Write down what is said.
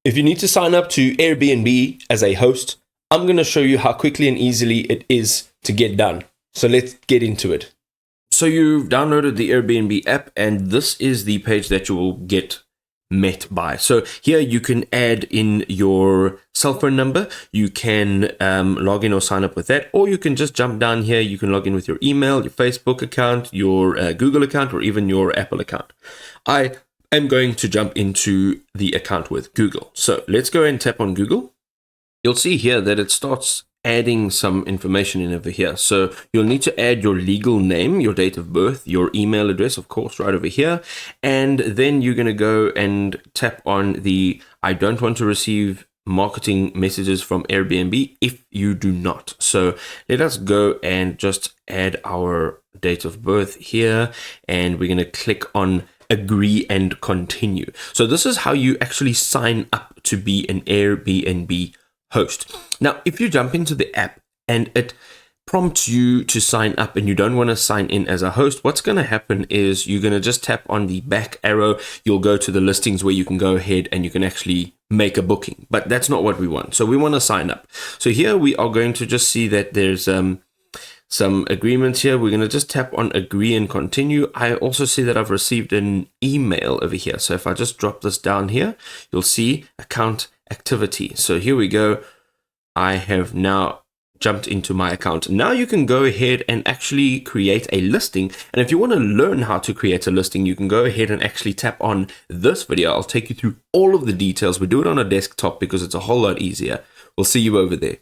If you need to sign up to Airbnb as a host, I'm going to show you how quickly and easily it is to get done. So let's get into it. So you've downloaded the Airbnb app, and this is the page that you will get met by. So here you can add in your cell phone number. You can log in or sign up with that, or you can just jump down here. You can log in with your email, your Facebook account, your Google account, or even your Apple account. I am going to jump into the account with Google. So let's go and tap on Google. You'll see here that it starts adding some information in over here. So you'll need to add your legal name, your date of birth, your email address, of course, right over here. And then you're going to go and tap on the I don't want to receive marketing messages from Airbnb if you do not. So let us go and just add our date of birth here, and we're going to click on agree and continue. So this is how you actually sign up to be an Airbnb host. Now, if you jump into the app and it prompts you to sign up and you don't want to sign in as a host, what's going to happen is you're going to just tap on the back arrow. You'll go to the listings where you can go ahead and you can actually make a booking, but that's not what we want. So we want to sign up. So here we are going to just see that there's some agreements here. We're going to just tap on agree and continue. I also see that I've received an email over here. So if I just drop this down here, you'll see account activity. So here we go. I have now jumped into my account. Now you can go ahead and actually create a listing. And if you want to learn how to create a listing, you can go ahead and actually tap on this video. I'll take you through all of the details. We do it on a desktop because it's a whole lot easier. We'll see you over there.